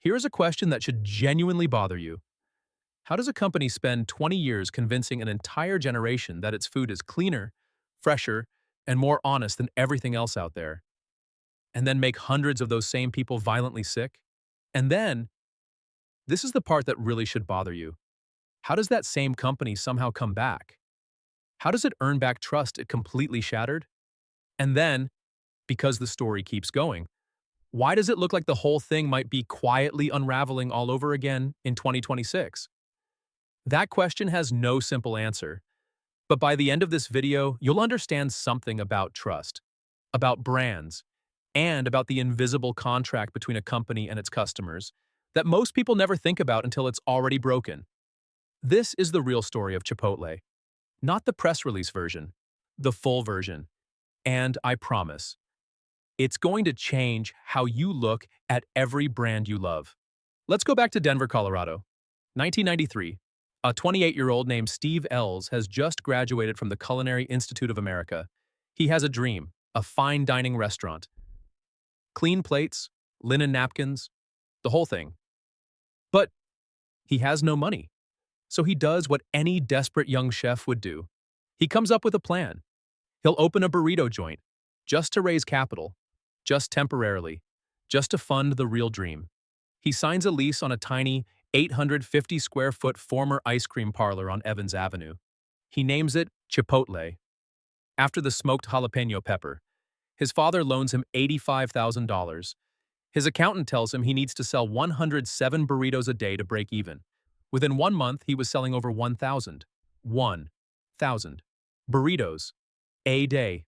Here's a question that should genuinely bother you. How does a company spend 20 years convincing an entire generation that its food is cleaner, fresher, and more honest than everything else out there, and then make hundreds of those same people violently sick? And then, this is the part that really should bother you. How does that same company somehow come back? How does it earn back trust it completely shattered? And then, because the story keeps going, why does it look like the whole thing might be quietly unraveling all over again in 2026? That question has no simple answer, but by the end of this video, you'll understand something about trust, about brands, and about the invisible contract between a company and its customers that most people never think about until it's already broken. This is the real story of Chipotle, not the press release version, the full version. And I promise, it's going to change how you look at every brand you love. Let's go back to Denver, Colorado. 1993. A 28-year-old named Steve Ells has just graduated from the Culinary Institute of America. He has a dream, a fine dining restaurant. Clean plates, linen napkins, the whole thing. But he has no money. So he does what any desperate young chef would do. He comes up with a plan. He'll open a burrito joint, just to raise capital, just temporarily, just to fund the real dream. He signs a lease on a tiny 850-square-foot former ice cream parlor on Evans Avenue. He names it Chipotle, after the smoked jalapeno pepper. His father loans him $85,000. His accountant tells him he needs to sell 107 burritos a day to break even. Within 1 month, he was selling over 1,000. 1,000 burritos a day.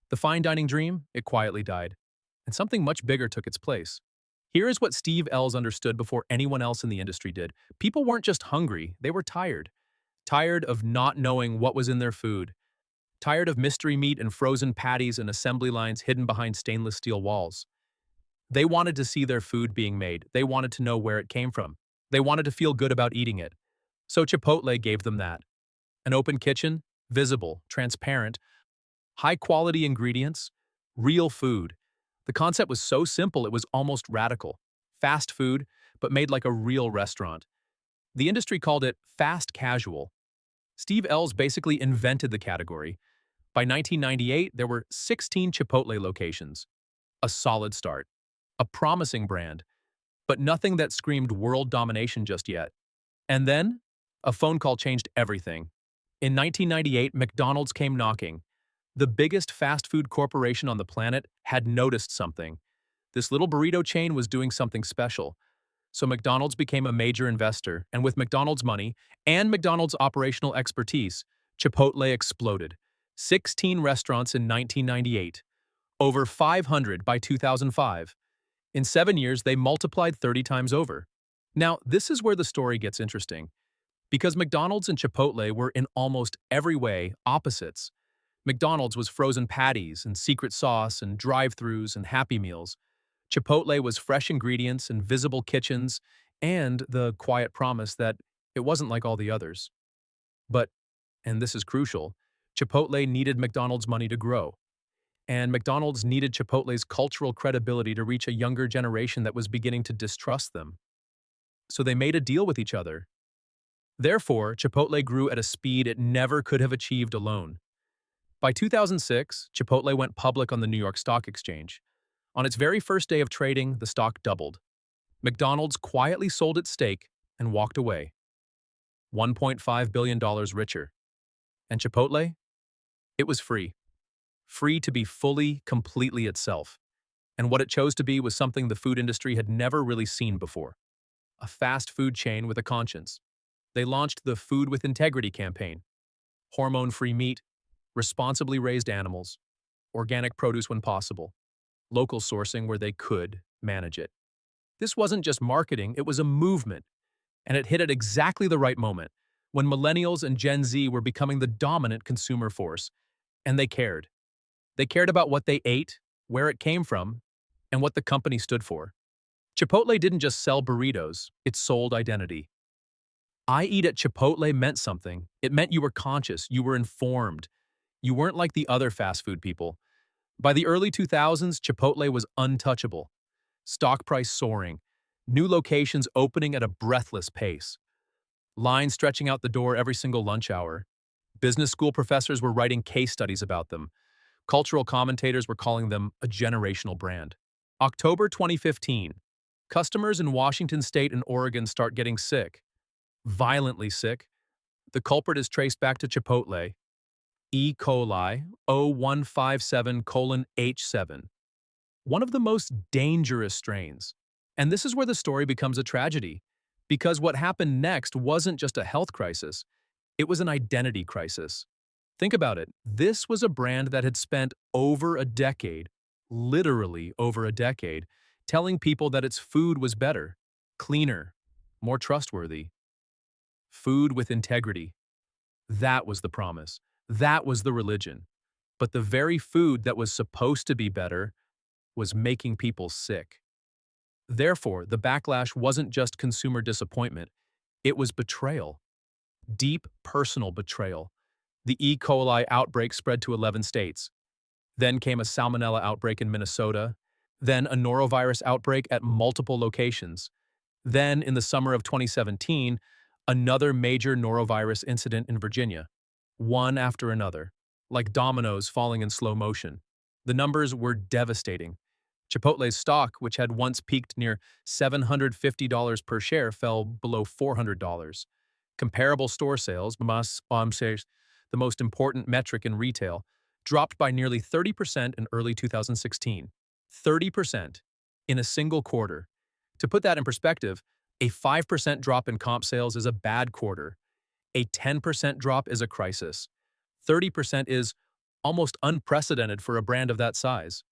The fine dining dream, it quietly died, and something much bigger took its place. Here is what Steve Ells understood before anyone else in the industry did. People weren't just hungry, they were tired. Tired of not knowing what was in their food. Tired of mystery meat and frozen patties and assembly lines hidden behind stainless steel walls. They wanted to see their food being made. They wanted to know where it came from. They wanted to feel good about eating it. So Chipotle gave them that. An open kitchen, visible, transparent, high-quality ingredients, real food. The concept was so simple it was almost radical. Fast food, but made like a real restaurant. The industry called it fast casual. Steve Ells basically invented the category. By 1998, there were 16 Chipotle locations. A solid start. A promising brand, but nothing that screamed world domination just yet. And then, a phone call changed everything. In 1998, McDonald's came knocking. The biggest fast food corporation on the planet had noticed something. This little burrito chain was doing something special. So McDonald's became a major investor, and with McDonald's money and McDonald's operational expertise, Chipotle exploded. 16 restaurants in 1998. Over 500 by 2005. In 7 years, they multiplied 30 times over. Now, this is where the story gets interesting. Because McDonald's and Chipotle were in almost every way opposites. McDonald's was frozen patties and secret sauce and drive-thrus and Happy Meals. Chipotle was fresh ingredients and visible kitchens and the quiet promise that it wasn't like all the others. But, and this is crucial, Chipotle needed McDonald's money to grow. And McDonald's needed Chipotle's cultural credibility to reach a younger generation that was beginning to distrust them. So they made a deal with each other. Therefore, Chipotle grew at a speed it never could have achieved alone. By 2006, Chipotle went public on the New York Stock Exchange. On its very first day of trading, the stock doubled. McDonald's quietly sold its stake and walked away. $1.5 billion richer. And Chipotle? It was free. Free to be fully, completely itself. And what it chose to be was something the food industry had never really seen before. A fast food chain with a conscience. They launched the Food with Integrity campaign. Hormone-free meat, responsibly raised animals, organic produce when possible, local sourcing where they could manage it. This wasn't just marketing, it was a movement. And it hit at exactly the right moment, when millennials and Gen Z were becoming the dominant consumer force. And they cared. They cared about what they ate, where it came from, and what the company stood for. Chipotle didn't just sell burritos, it sold identity. I eat at Chipotle meant something. It meant you were conscious, you were informed. You weren't like the other fast food people. By the early 2000s, Chipotle was untouchable. Stock price soaring. New locations opening at a breathless pace. Lines stretching out the door every single lunch hour. Business school professors were writing case studies about them. Cultural commentators were calling them a generational brand. October 2015. Customers in Washington State and Oregon start getting sick. Violently sick. The culprit is traced back to Chipotle. E. coli 0157:H7. One of the most dangerous strains. And this is where the story becomes a tragedy. Because what happened next wasn't just a health crisis, it was an identity crisis. Think about it. This was a brand that had spent over a decade, literally over a decade, telling people that its food was better, cleaner, more trustworthy. Food with integrity. That was the promise. That was the religion. But the very food that was supposed to be better was making people sick. Therefore, the backlash wasn't just consumer disappointment, it was betrayal. Deep personal betrayal. The E. coli outbreak spread to 11 states. Then came a salmonella outbreak in Minnesota. Then a norovirus outbreak at multiple locations. Then, in the summer of 2017, another major norovirus incident in Virginia. One after another, like dominoes falling in slow motion. The numbers were devastating. Chipotle's stock, which had once peaked near $750 per share, fell below $400. Comparable store sales, the most important metric in retail, dropped by nearly 30% in early 2016. 30% in a single quarter. To put that in perspective, a 5% drop in comp sales is a bad quarter. A 10% drop is a crisis. 30% is almost unprecedented for a brand of that size.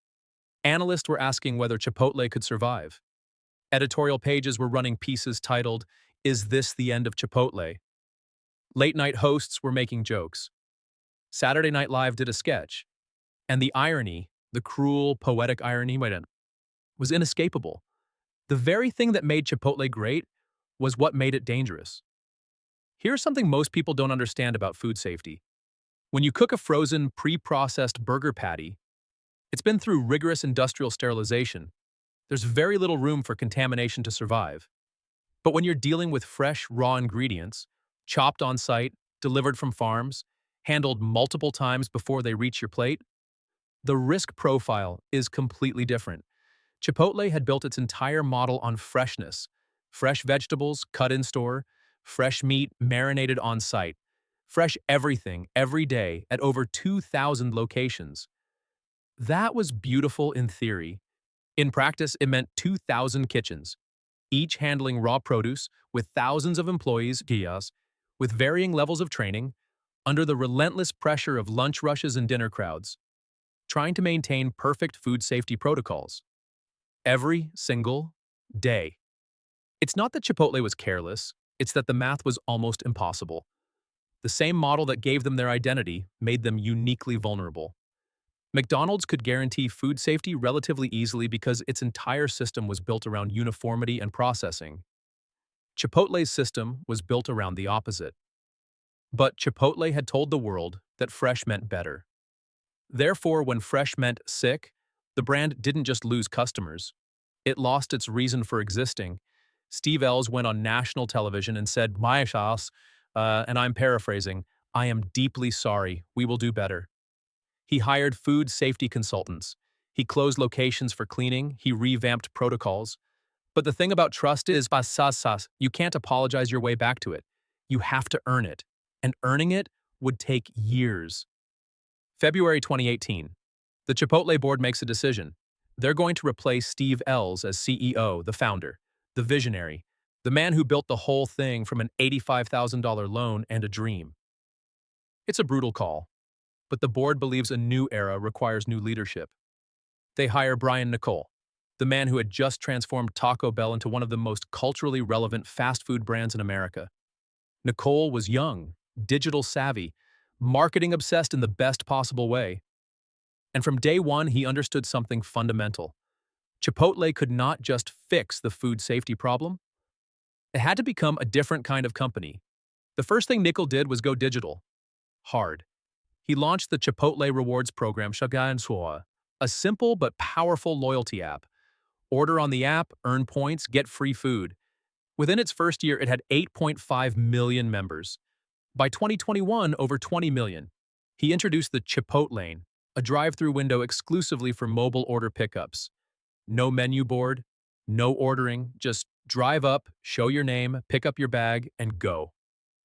Analysts were asking whether Chipotle could survive. Editorial pages were running pieces titled, "Is this the end of Chipotle?" Late-night hosts were making jokes. Saturday Night Live did a sketch. And the irony, the cruel, poetic irony, was inescapable. The very thing that made Chipotle great was what made it dangerous. Here's something most people don't understand about food safety. When you cook a frozen, pre-processed burger patty, it's been through rigorous industrial sterilization. There's very little room for contamination to survive. But when you're dealing with fresh, raw ingredients, chopped on site, delivered from farms, handled multiple times before they reach your plate, the risk profile is completely different. Chipotle had built its entire model on freshness. Fresh vegetables cut in store, fresh meat marinated on site, fresh everything every day at over 2,000 locations. That was beautiful in theory. In practice, it meant 2,000 kitchens, each handling raw produce with thousands of employees, with varying levels of training, under the relentless pressure of lunch rushes and dinner crowds, trying to maintain perfect food safety protocols. Every single day. It's not that Chipotle was careless, it's that the math was almost impossible. The same model that gave them their identity made them uniquely vulnerable. McDonald's could guarantee food safety relatively easily because its entire system was built around uniformity and processing. Chipotle's system was built around the opposite. But Chipotle had told the world that fresh meant better. Therefore, when fresh meant sick, the brand didn't just lose customers. It lost its reason for existing. Steve Ells went on national television and said, "My sauce," and I'm paraphrasing, "I am deeply sorry. We will do better." He hired food safety consultants. He closed locations for cleaning. He revamped protocols. But the thing about trust is, you can't apologize your way back to it. You have to earn it. And earning it would take years. February 2018. The Chipotle board makes a decision. They're going to replace Steve Ells as CEO, the founder, the visionary, the man who built the whole thing from an $85,000 loan and a dream. It's a brutal call, but the board believes a new era requires new leadership. They hire Brian Nicole, the man who had just transformed Taco Bell into one of the most culturally relevant fast food brands in America. Nicole was young, digital savvy, marketing obsessed in the best possible way. And from day one, he understood something fundamental. Chipotle could not just fix the food safety problem. It had to become a different kind of company. The first thing Nicole did was go digital. Hard. He launched the Chipotle Rewards program, a simple but powerful loyalty app. Order on the app, earn points, get free food. Within its first year, it had 8.5 million members. By 2021, over 20 million. He introduced the Chipotle, a drive-through window exclusively for mobile order pickups. No menu board, no ordering, just drive up, show your name, pick up your bag, and go.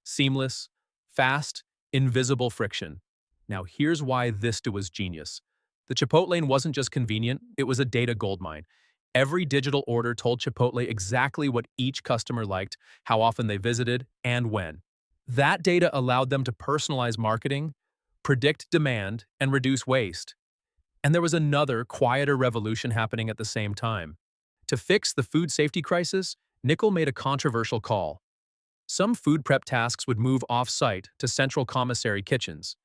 Seamless, fast, invisible friction. Now here's why this was genius. The Chipotle wasn't just convenient, it was a data goldmine. Every digital order told Chipotle exactly what each customer liked, how often they visited, and when. That data allowed them to personalize marketing, predict demand, and reduce waste. And there was another, quieter revolution happening at the same time. To fix the food safety crisis, Nickel made a controversial call. Some food prep tasks would move off-site to central commissary kitchens.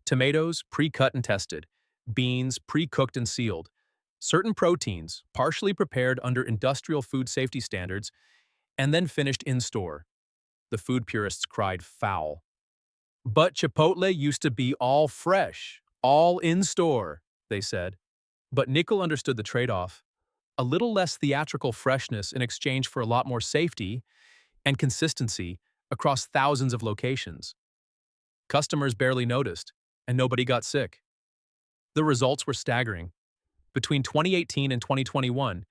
Tomatoes, pre-cut and tested. Beans, pre-cooked and sealed. Certain proteins, partially prepared under industrial food safety standards, and then finished in-store. The food purists cried foul. But Chipotle used to be all fresh, all in-store, they said. But Nickel understood the trade-off. A little less theatrical freshness in exchange for a lot more safety and consistency across thousands of locations. Customers barely noticed, and nobody got sick. The results were staggering. Between 2018 and 2021,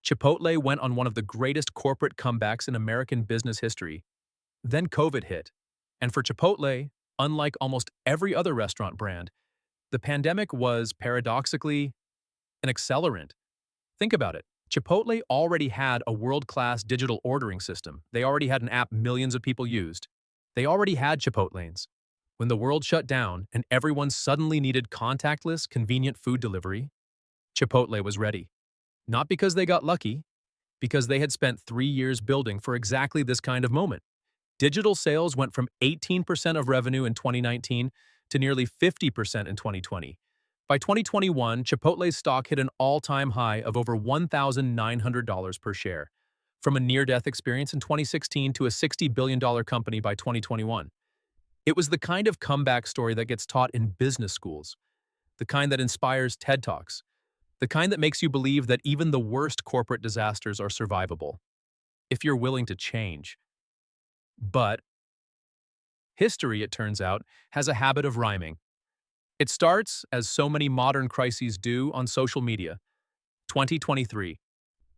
Chipotle went on one of the greatest corporate comebacks in American business history. Then COVID hit, and for Chipotle, unlike almost every other restaurant brand, the pandemic was, paradoxically, an accelerant. Think about it. Chipotle already had a world-class digital ordering system. They already had an app millions of people used. They already had Chipotlanes. When the world shut down and everyone suddenly needed contactless, convenient food delivery, Chipotle was ready. Not because they got lucky, because they had spent 3 years building for exactly this kind of moment. Digital sales went from 18% of revenue in 2019 to nearly 50% in 2020. By 2021, Chipotle's stock hit an all-time high of over $1,900 per share, from a near-death experience in 2016 to a $60 billion company by 2021. It was the kind of comeback story that gets taught in business schools, the kind that inspires TED Talks, the kind that makes you believe that even the worst corporate disasters are survivable, if you're willing to change. But history, it turns out, has a habit of rhyming. It starts, as so many modern crises do, on social media. 2023.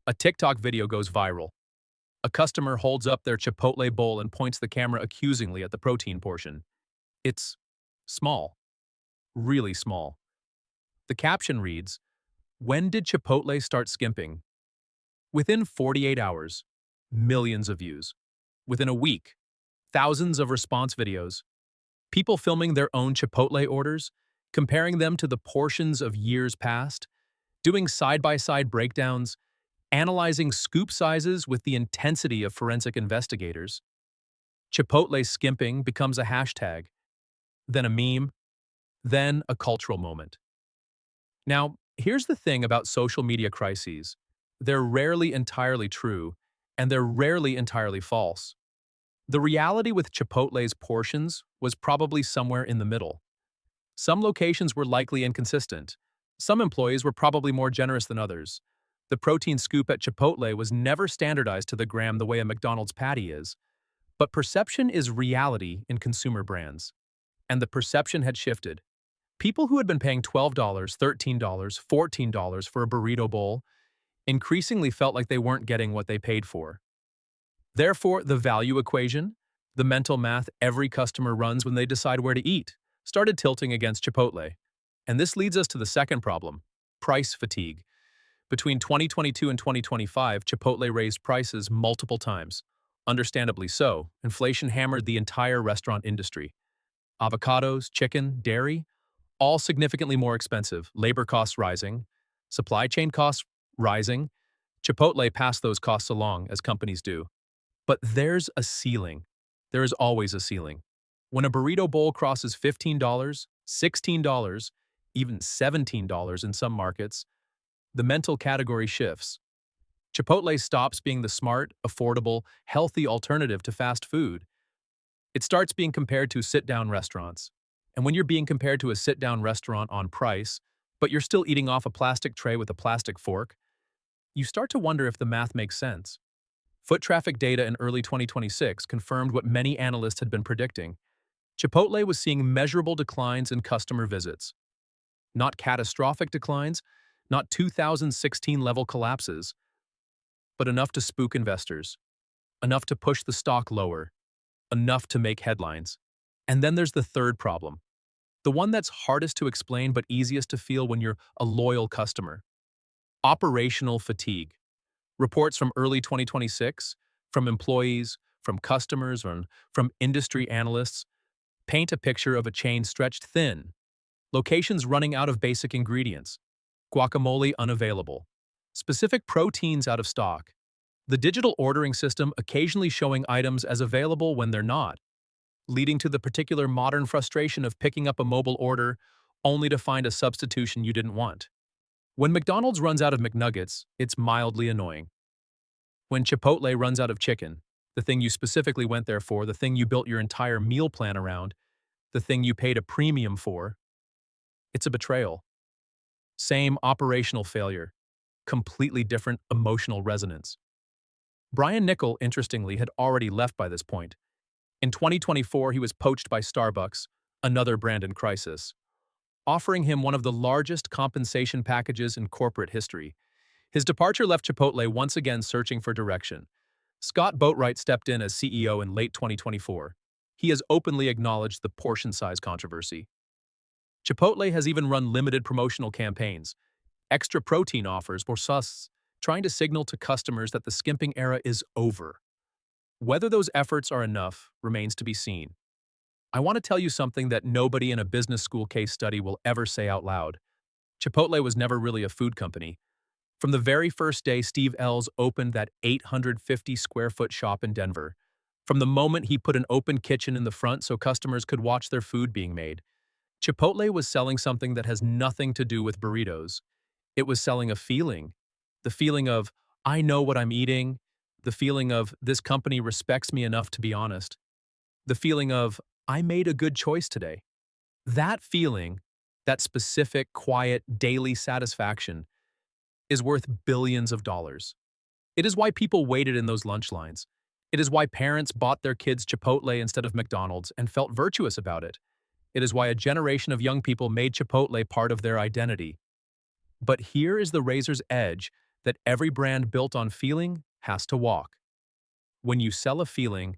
A TikTok video goes viral. A customer holds up their Chipotle bowl and points the camera accusingly at the protein portion. It's small. Really small. The caption reads, "When did Chipotle start skimping?" Within 48 hours, millions of views. Within a week, thousands of response videos. People filming their own Chipotle orders, comparing them to the portions of years past, doing side-by-side breakdowns, analyzing scoop sizes with the intensity of forensic investigators. Chipotle skimping becomes a hashtag, then a meme, then a cultural moment. Now, here's the thing about social media crises. They're rarely entirely true, and they're rarely entirely false. The reality with Chipotle's portions was probably somewhere in the middle. Some locations were likely inconsistent. Some employees were probably more generous than others. The protein scoop at Chipotle was never standardized to the gram the way a McDonald's patty is. But perception is reality in consumer brands. And the perception had shifted. People who had been paying $12, $13, $14 for a burrito bowl increasingly felt like they weren't getting what they paid for. Therefore, the value equation, the mental math every customer runs when they decide where to eat, started tilting against Chipotle. And this leads us to the second problem, price fatigue. Between 2022 and 2025, Chipotle raised prices multiple times. Understandably so, inflation hammered the entire restaurant industry. Avocados, chicken, dairy, all significantly more expensive, labor costs rising, supply chain costs rising. Chipotle passed those costs along, as companies do. But there's a ceiling. There is always a ceiling. When a burrito bowl crosses $15, $16, even $17 in some markets, the mental category shifts. Chipotle stops being the smart, affordable, healthy alternative to fast food. It starts being compared to sit-down restaurants. And when you're being compared to a sit-down restaurant on price, but you're still eating off a plastic tray with a plastic fork, you start to wonder if the math makes sense. Foot traffic data in early 2026 confirmed what many analysts had been predicting. Chipotle was seeing measurable declines in customer visits. Not catastrophic declines, not 2016 level collapses, but enough to spook investors, enough to push the stock lower, enough to make headlines. And then there's the third problem, the one that's hardest to explain but easiest to feel when you're a loyal customer. Operational fatigue. Reports from early 2026, from employees, from customers, and from industry analysts paint a picture of a chain stretched thin, locations running out of basic ingredients, guacamole unavailable, specific proteins out of stock, the digital ordering system occasionally showing items as available when they're not, leading to the particular modern frustration of picking up a mobile order only to find a substitution you didn't want. When McDonald's runs out of McNuggets, it's mildly annoying. When Chipotle runs out of chicken, the thing you specifically went there for, the thing you built your entire meal plan around, the thing you paid a premium for, it's a betrayal. Same operational failure, completely different emotional resonance. Brian Niccol, interestingly, had already left by this point. In 2024, he was poached by Starbucks, another brand in crisis, offering him one of the largest compensation packages in corporate history. His departure left Chipotle once again searching for direction. Scott Boatwright stepped in as CEO in late 2024. He has openly acknowledged the portion size controversy. Chipotle has even run limited promotional campaigns, extra protein offers for sus, trying to signal to customers that the skimping era is over. Whether those efforts are enough remains to be seen. I want to tell you something that nobody in a business school case study will ever say out loud. Chipotle was never really a food company. From the very first day Steve Ells opened that 850-square-foot shop in Denver, from the moment he put an open kitchen in the front so customers could watch their food being made, Chipotle was selling something that has nothing to do with burritos. It was selling a feeling. The feeling of, I know what I'm eating. The feeling of, this company respects me enough to be honest. The feeling of, I made a good choice today. That feeling, that specific, quiet, daily satisfaction, is worth billions of dollars. It is why people waited in those lunch lines. It is why parents bought their kids Chipotle instead of McDonald's and felt virtuous about it. It is why a generation of young people made Chipotle part of their identity. But here is the razor's edge that every brand built on feeling has to walk. When you sell a feeling,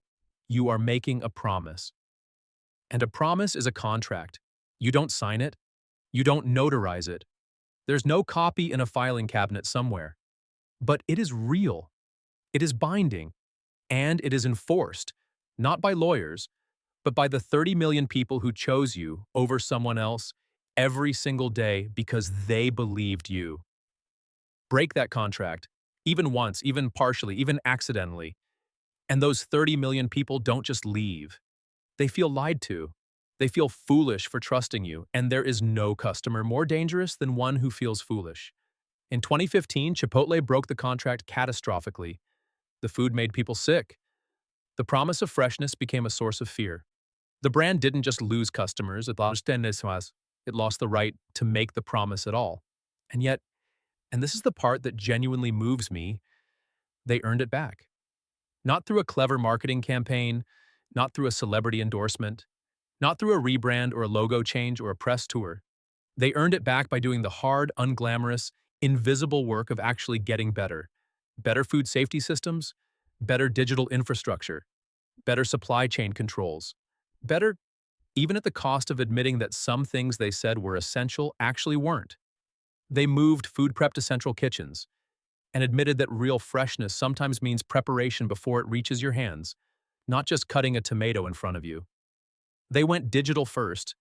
you are making a promise. And a promise is a contract. You don't sign it. You don't notarize it. There's no copy in a filing cabinet somewhere. But it is real. It is binding. And it is enforced, not by lawyers, but by the 30 million people who chose you over someone else every single day because they believed you. Break that contract, even once, even partially, even accidentally, and those 30 million people don't just leave. They feel lied to. They feel foolish for trusting you, and there is no customer more dangerous than one who feels foolish. In 2015, Chipotle broke the contract catastrophically. The food made people sick. The promise of freshness became a source of fear. The brand didn't just lose customers, it lost the right to make the promise at all. And yet, and this is the part that genuinely moves me, they earned it back. Not through a clever marketing campaign, not through a celebrity endorsement, not through a rebrand or a logo change or a press tour. They earned it back by doing the hard, unglamorous, invisible work of actually getting better. Better food safety systems, better digital infrastructure, better supply chain controls, better, even at the cost of admitting that some things they said were essential actually weren't. They moved food prep to central kitchens and admitted that real freshness sometimes means preparation before it reaches your hands, not just cutting a tomato in front of you. They went digital first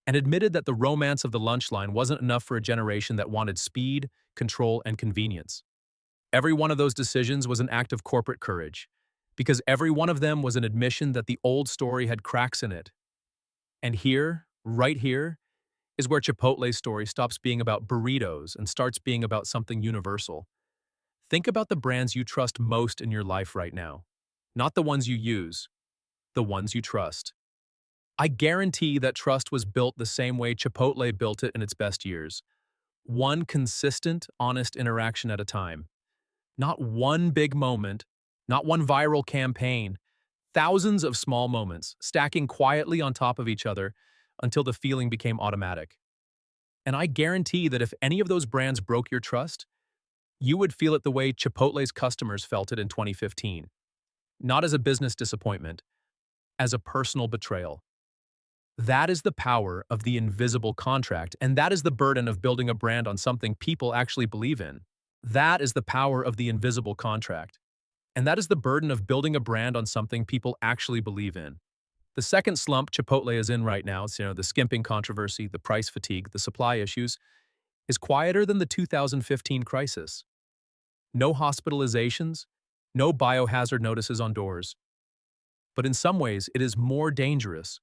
and admitted that the romance of the lunch line wasn't enough for a generation that wanted speed, control, and convenience. Every one of those decisions was an act of corporate courage, because every one of them was an admission that the old story had cracks in it. And here, right here, is where Chipotle's story stops being about burritos and starts being about something universal. Think about the brands you trust most in your life right now. Not the ones you use, the ones you trust. I guarantee that trust was built the same way Chipotle built it in its best years. One consistent, honest interaction at a time. Not one big moment, not one viral campaign, thousands of small moments stacking quietly on top of each other until the feeling became automatic. And I guarantee that if any of those brands broke your trust, you would feel it the way Chipotle's customers felt it in 2015. Not as a business disappointment, as a personal betrayal. That is the power of the invisible contract, and that is the burden of building a brand on something people actually believe in. That is the power of the invisible contract. And that is the burden of building a brand on something people actually believe in. The second slump Chipotle is in right now, the skimping controversy, the price fatigue, the supply issues, is quieter than the 2015 crisis. No hospitalizations, no biohazard notices on doors. But in some ways, it is more dangerous.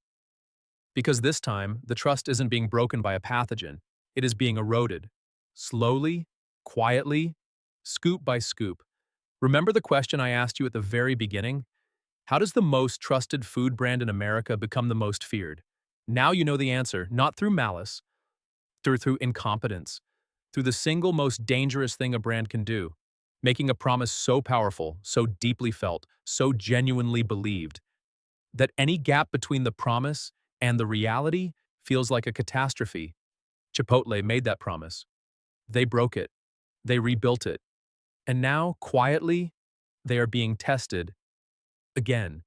Because this time, the trust isn't being broken by a pathogen. It is being eroded. Slowly, quietly, scoop by scoop. Remember the question I asked you at the very beginning? How does the most trusted food brand in America become the most feared? Now you know the answer, not through malice, through incompetence, through the single most dangerous thing a brand can do, making a promise so powerful, so deeply felt, so genuinely believed, that any gap between the promise and the reality feels like a catastrophe. Chipotle made that promise. They broke it. They rebuilt it. And now, quietly, they are being tested again.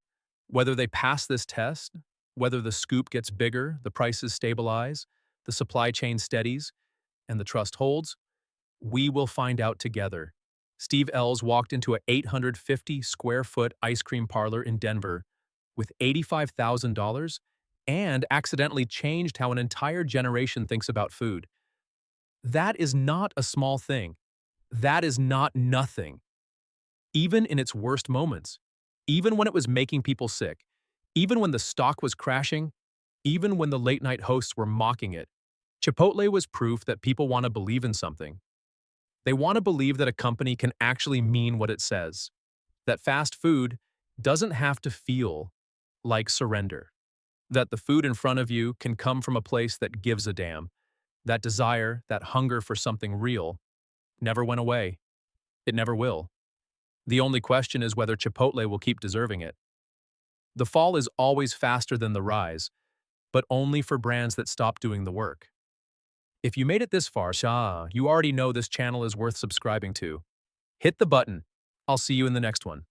Whether they pass this test, whether the scoop gets bigger, the prices stabilize, the supply chain steadies, and the trust holds, we will find out together. Steve Ells walked into a 850 square foot ice cream parlor in Denver with $85,000 and accidentally changed how an entire generation thinks about food. That is not a small thing. That is not nothing. Even in its worst moments, even when it was making people sick, even when the stock was crashing, even when the late-night hosts were mocking it, Chipotle was proof that people want to believe in something. They want to believe that a company can actually mean what it says, that fast food doesn't have to feel like surrender, that the food in front of you can come from a place that gives a damn. That desire, that hunger for something real, never went away. It never will. The only question is whether Chipotle will keep deserving it. The fall is always faster than the rise, but only for brands that stop doing the work. If you made it this far, you already know this channel is worth subscribing to. Hit the button. I'll see you in the next one.